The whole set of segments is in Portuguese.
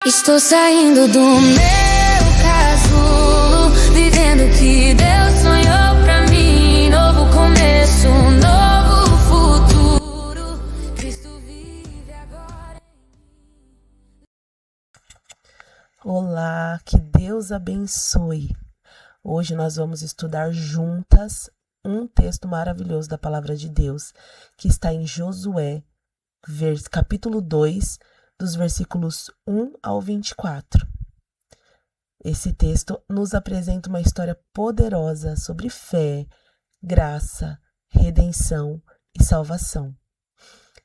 Estou saindo do meu casulo, vivendo o que Deus sonhou pra mim. Novo começo, novo futuro. Cristo vive agora em mim. Olá, que Deus abençoe. Hoje nós vamos estudar juntas um texto maravilhoso da palavra de Deus, que está em Josué, capítulo 2, dos versículos 1 ao 24. Esse texto nos apresenta uma história poderosa sobre fé, graça, redenção e salvação.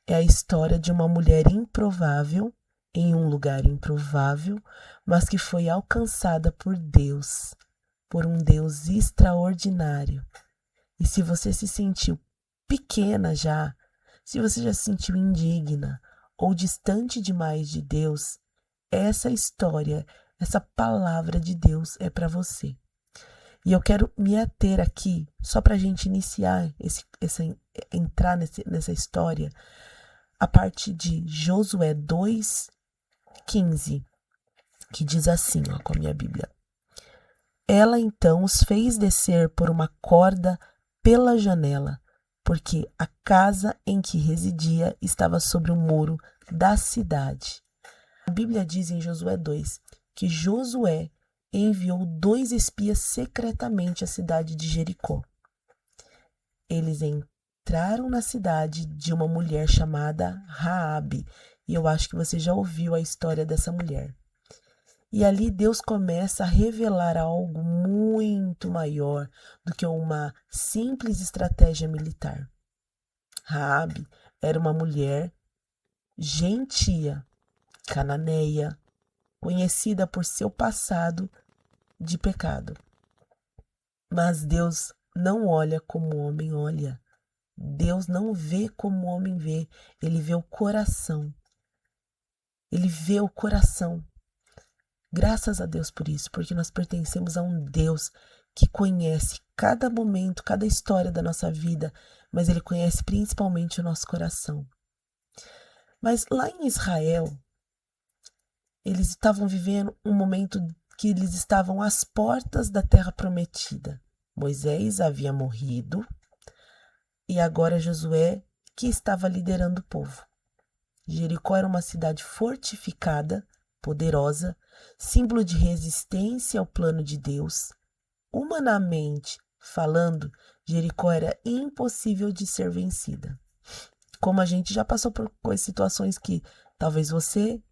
É a história de uma mulher improvável, em um lugar improvável, mas que foi alcançada por Deus, por um Deus extraordinário. E se você se sentiu pequena já, se você já se sentiu indigna ou distante demais de Deus, essa história, essa palavra de Deus é para você. E eu quero me ater aqui, só para a gente iniciar, entrar nessa história, a parte de Josué 2:15, que diz assim, com a minha Bíblia. Ela então os fez descer por uma corda pela janela, porque a casa em que residia estava sobre o muro da cidade. A Bíblia diz em Josué 2 que Josué enviou 2 espias secretamente à cidade de Jericó. Eles entraram na cidade de uma mulher chamada Raabe, e eu acho que você já ouviu a história dessa mulher. E ali Deus começa a revelar algo muito maior do que uma simples estratégia militar. Raabe era uma mulher gentia, cananeia, conhecida por seu passado de pecado. Mas Deus não olha como o homem olha. Deus não vê como o homem vê. Ele vê o coração. Ele vê o coração. Graças a Deus por isso, porque nós pertencemos a um Deus que conhece cada momento, cada história da nossa vida, mas Ele conhece principalmente o nosso coração. Mas lá em Israel, eles estavam vivendo um momento que eles estavam às portas da terra prometida. Moisés havia morrido e agora Josué que estava liderando o povo. Jericó era uma cidade fortificada, poderosa, símbolo de resistência ao plano de Deus. Humanamente falando, Jericó era impossível de ser vencida. Como a gente já passou por situações que talvez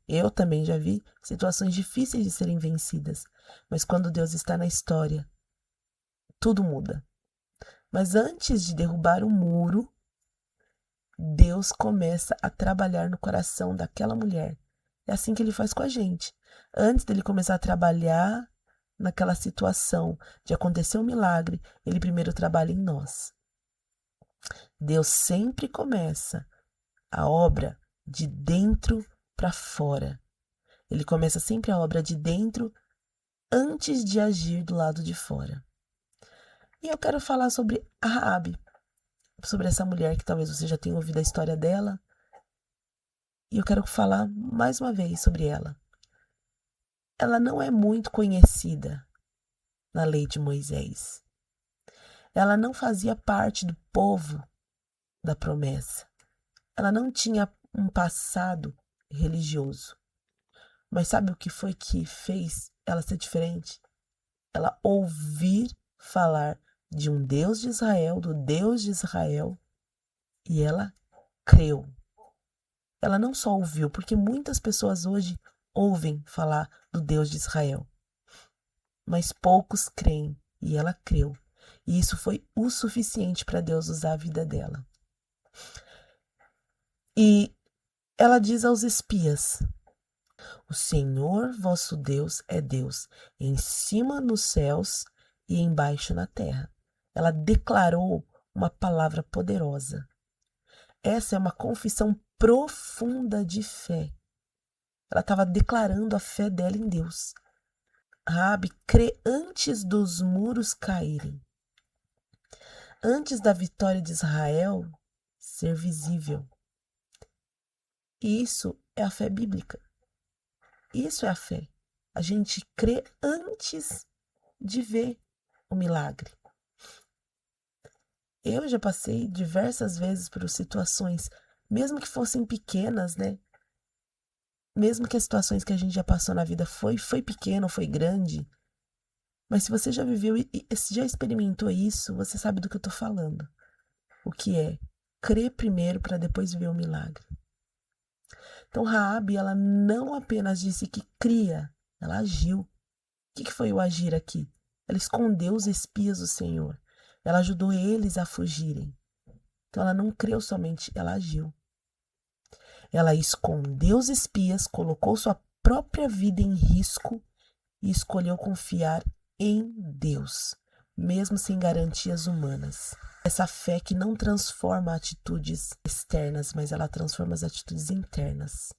eu também já vi, situações difíceis de serem vencidas. Mas quando Deus está na história, tudo muda. Mas antes de derrubar o muro, Deus começa a trabalhar no coração daquela mulher. É assim que Ele faz com a gente. Antes dele começar a trabalhar naquela situação de acontecer um milagre, Ele primeiro trabalha em nós. Deus sempre começa a obra de dentro para fora. Ele começa sempre a obra de dentro antes de agir do lado de fora. E eu quero falar sobre a Raabe, sobre essa mulher que talvez você já tenha ouvido a história dela. E eu quero falar mais uma vez sobre ela. Ela não é muito conhecida na lei de Moisés. Ela não fazia parte do povo da promessa. Ela não tinha um passado religioso. Mas sabe o que foi que fez ela ser diferente? Ela ouvir falar de um Deus de Israel, do Deus de Israel, e ela creu. Ela não só ouviu, porque muitas pessoas hoje ouvem falar do Deus de Israel, mas poucos creem, e ela creu. E isso foi o suficiente para Deus usar a vida dela. E ela diz aos espias: o Senhor vosso Deus é Deus, em cima nos céus e embaixo na terra. Ela declarou uma palavra poderosa. Essa é uma confissão profunda de fé. Ela estava declarando a fé dela em Deus. Raabe crê antes dos muros caírem. Antes da vitória de Israel ser visível. E isso é a fé bíblica. Isso é a fé. A gente crê antes de ver o milagre. Eu já passei diversas vezes por situações, mesmo que fossem pequenas, né? Mesmo que as situações que a gente já passou na vida foi pequena ou foi grande, mas se você já viveu e já experimentou isso, você sabe do que eu tô falando. O que é crer primeiro para depois ver o milagre. Então Raabe, ela não apenas disse que cria, ela agiu. O que foi o agir aqui? Ela escondeu os espias do Senhor. Ela ajudou eles a fugirem. Então ela não creu somente, ela agiu. Ela escondeu os espias, colocou sua própria vida em risco e escolheu confiar em Deus, mesmo sem garantias humanas. Essa fé que não transforma atitudes externas, mas ela transforma as atitudes internas.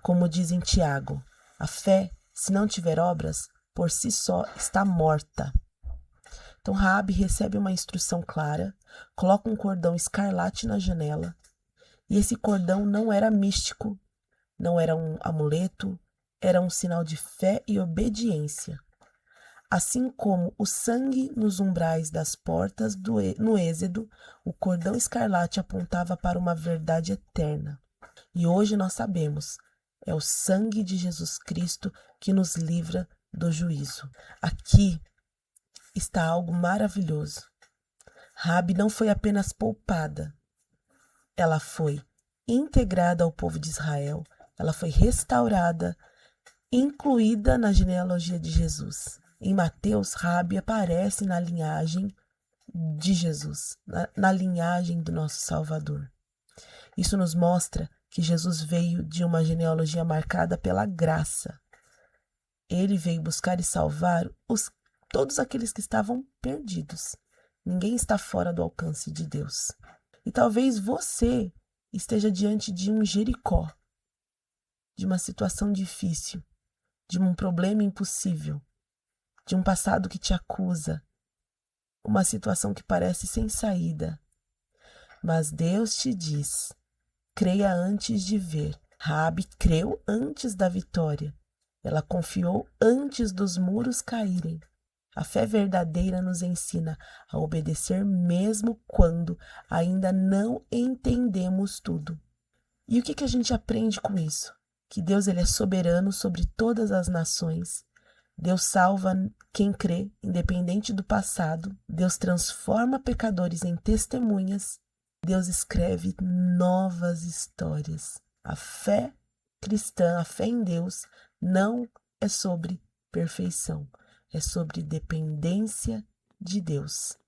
Como diz em Tiago, a fé, se não tiver obras, por si só está morta. Então Raabe recebe uma instrução clara, coloca um cordão escarlate na janela, e esse cordão não era místico, não era um amuleto, era um sinal de fé e obediência. Assim como o sangue nos umbrais das portas no Êxodo, o cordão escarlate apontava para uma verdade eterna. E hoje nós sabemos, é o sangue de Jesus Cristo que nos livra do juízo. Aqui está algo maravilhoso. Raabe não foi apenas poupada, ela foi integrada ao povo de Israel, ela foi restaurada, incluída na genealogia de Jesus. Em Mateus, Raabe aparece na linhagem de Jesus, na linhagem do nosso Salvador. Isso nos mostra que Jesus veio de uma genealogia marcada pela graça. Ele veio buscar e salvar todos aqueles que estavam perdidos. Ninguém está fora do alcance de Deus. E talvez você esteja diante de um Jericó, de uma situação difícil, de um problema impossível, de um passado que te acusa, uma situação que parece sem saída. Mas Deus te diz, creia antes de ver. Raabe creu antes da vitória. Ela confiou antes dos muros caírem. A fé verdadeira nos ensina a obedecer mesmo quando ainda não entendemos tudo. E o que a gente aprende com isso? Que Deus ele é soberano sobre todas as nações. Deus salva quem crê, independente do passado. Deus transforma pecadores em testemunhas. Deus escreve novas histórias. A fé cristã, a fé em Deus, não é sobre perfeição. É sobre dependência de Deus.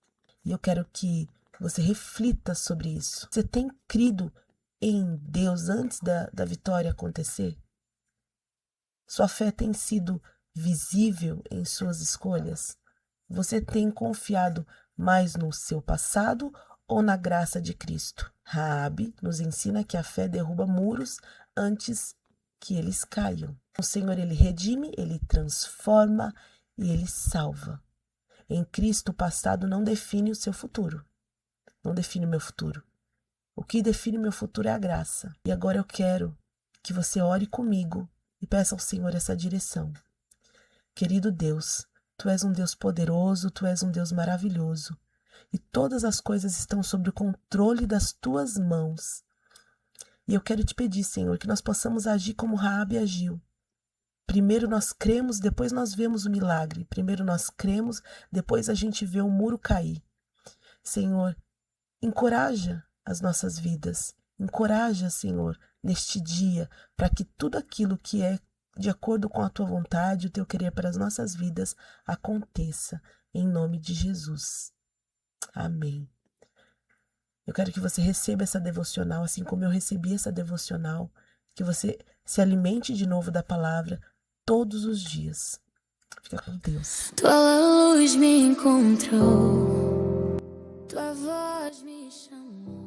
E eu quero que você reflita sobre isso. Você tem crido em Deus antes da vitória acontecer? Sua fé tem sido visível em suas escolhas? Você tem confiado mais no seu passado ou na graça de Cristo? Raabe nos ensina que a fé derruba muros antes que eles caiam. O Senhor, ele redime, ele transforma e ele salva. Em Cristo, o passado não define o seu futuro. Não define o meu futuro. O que define meu futuro é a graça. E agora eu quero que você ore comigo e peça ao Senhor essa direção. Querido Deus, Tu és um Deus poderoso, Tu és um Deus maravilhoso. E todas as coisas estão sob o controle das Tuas mãos. E eu quero te pedir, Senhor, que nós possamos agir como Raabe agiu. Primeiro nós cremos, depois nós vemos o milagre. Primeiro nós cremos, depois a gente vê o muro cair. Senhor, encoraja as nossas vidas. Encoraja, Senhor, neste dia, para que tudo aquilo que é de acordo com a Tua vontade, o Teu querer para as nossas vidas, aconteça. Em nome de Jesus. Amém. Eu quero que você receba essa devocional, assim como eu recebi essa devocional, que você se alimente de novo da palavra todos os dias. Fica com Deus. Tua luz me encontrou, Tua voz me chamou.